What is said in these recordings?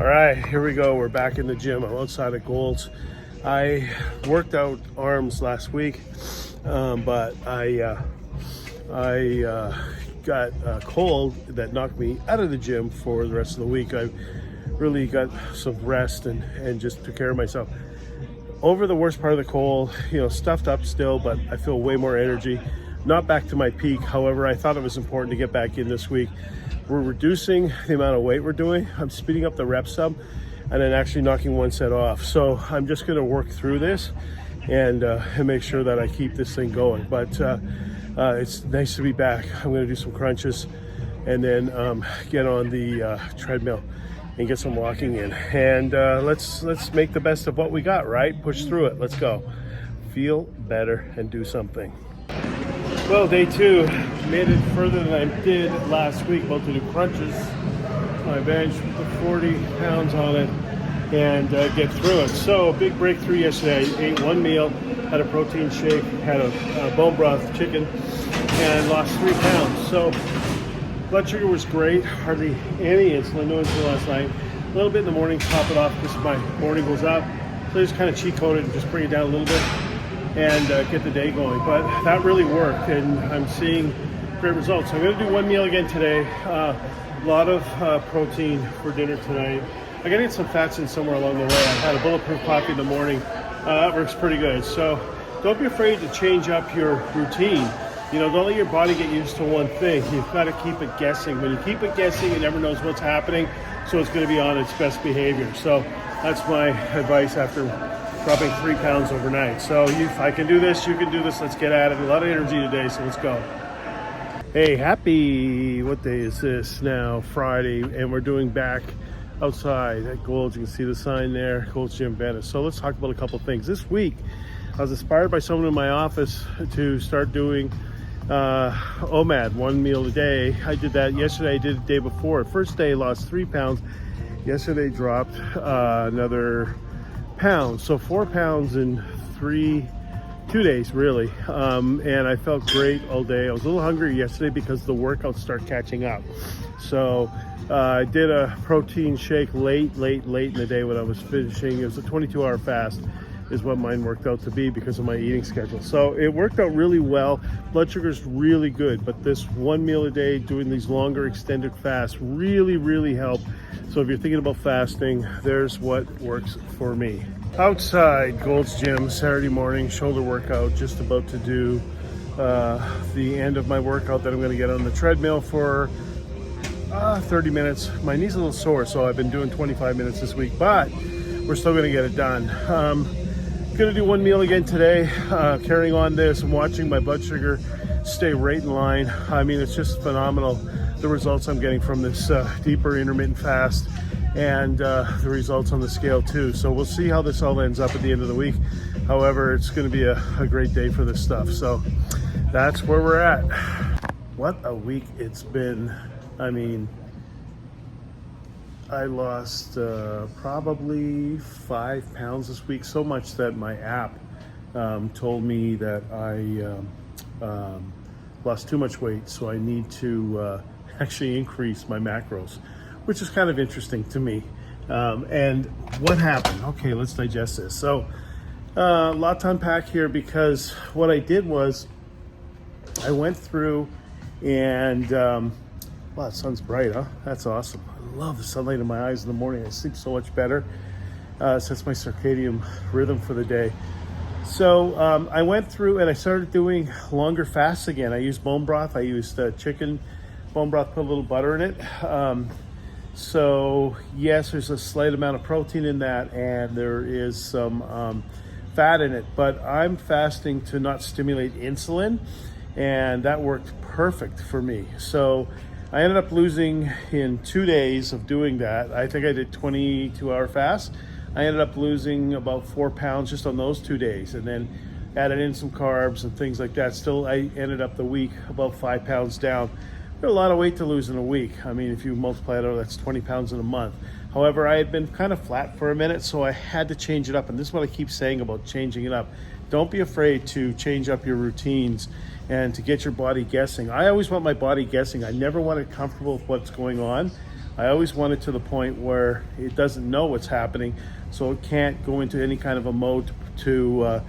All right, here we go. We're back in the gym. I'm outside at Gold's. I worked out arms last week, but I got a cold that knocked me out of the gym for the rest of the week. I really got some rest and just took care of myself. Over the worst part of the cold, stuffed up still, but I feel way more energy. Not back to my peak. However, I thought it was important to get back in this week. We're reducing the amount of weight we're doing. I'm speeding up the rep sum and then actually knocking one set off. So I'm just gonna work through this and make sure that I keep this thing going. But it's nice to be back. I'm gonna do some crunches and then get on the treadmill and get some walking in. And let's make the best of what we got, right? Push through it, let's go. Feel better and do something. Well, day two, made it further than I did last week. About to do crunches. My bench with the 40 pounds on it and get through it. So big breakthrough yesterday. I ate one meal, had a protein shake, had a bone broth chicken, and lost 3 pounds. So blood sugar was great, hardly any insulin, no insulin last night. A little bit in the morning, top it off because my morning goes up. So I just kind of cheat coded and just bring it down a little bit and get the day going. But that really worked and I'm seeing great results. So I'm gonna do one meal again today. A lot of protein for dinner tonight. I gotta get some fats in somewhere along the way. I had a bulletproof coffee in the morning. That works pretty good. So don't be afraid to change up your routine. Don't let your body get used to one thing. You've got to keep it guessing. When you keep it guessing, it never knows what's happening, so it's going to be on its best behavior. So that's my advice after dropping 3 pounds overnight. So if I can do this, you can do this. Let's get at it. A lot of energy today, so let's go. Hey, what day is this now? Friday, and we're doing back outside at Gold's. You can see the sign there, Gold's Gym Venice. So let's talk about a couple things. This week, I was inspired by someone in my office to start doing OMAD, one meal a day. I did that yesterday. I did it the day before. First day, lost 3 pounds. Yesterday, dropped another pound. So 4 pounds in 2 days, really. And I felt great all day. I was a little hungry yesterday because the workouts start catching up. So I did a protein shake late in the day when I was finishing. It was a 22-hour fast is what mine worked out to be because of my eating schedule. So it worked out really well. Blood sugar is really good, but this one meal a day, doing these longer extended fasts really help. So if you're thinking about fasting, there's what works for me. Outside Gold's Gym, Saturday morning, shoulder workout, just about to do the end of my workout that I'm gonna get on the treadmill for 30 minutes. My knee's a little sore, so I've been doing 25 minutes this week, but we're still gonna get it done. Gonna do one meal again today, carrying on this and watching my blood sugar stay right in line. I mean, it's just phenomenal, the results I'm getting from this deeper intermittent fast and the results on the scale too. So we'll see how this all ends up at the end of the week. However, it's gonna be a great day for this stuff. So that's where we're at. What a week it's been. I mean, I lost probably 5 pounds this week, so much that my app told me that I lost too much weight, so I need to actually increase my macros, which is kind of interesting to me. And what happened? Okay, let's digest this. So a lot to unpack here because what I did was I went through and wow, the sun's bright, huh? That's awesome. I love the sunlight in my eyes in the morning. I sleep so much better. Sets my circadian rhythm for the day. So I went through and I started doing longer fasts again. I used bone broth. I used chicken bone broth, put a little butter in it. So yes, there's a slight amount of protein in that and there is some fat in it, but I'm fasting to not stimulate insulin, and that worked perfect for me. So I ended up losing in 2 days of doing that. I think I did 22-hour fast. I ended up losing about 4 pounds just on those 2 days, and then added in some carbs and things like that. Still, I ended up the week about 5 pounds down. There's a lot of weight to lose in a week. I mean, if you multiply it out, that's 20 pounds in a month. However, I had been kind of flat for a minute, so I had to change it up. And this is what I keep saying about changing it up. Don't be afraid to change up your routines and to get your body guessing. I always want my body guessing. I never want it comfortable with what's going on. I always want it to the point where it doesn't know what's happening, so it can't go into any kind of a mode to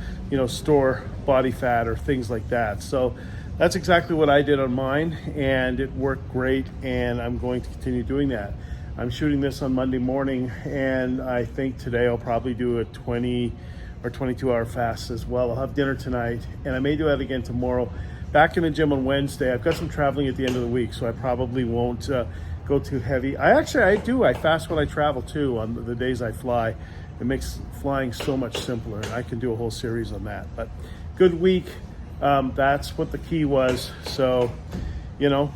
store body fat or things like that. So that's exactly what I did on mine, and it worked great, and I'm going to continue doing that. I'm shooting this on Monday morning, and I think today I'll probably do a 20 or 22 hour fast as well. I'll have dinner tonight, and I may do that again tomorrow. Back in the gym on Wednesday. I've got some traveling at the end of the week, so I probably won't go too heavy. I fast when I travel too, on the days I fly. It makes flying so much simpler, and I can do a whole series on that. But good week. That's what the key was. So,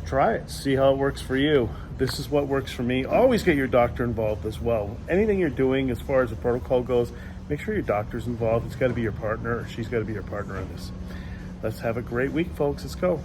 try it. See how it works for you. This is what works for me. Always get your doctor involved as well. Anything you're doing as far as the protocol goes, make sure your doctor's involved. It's got to be your partner, or she's got to be your partner in this. Let's have a great week, folks. Let's go.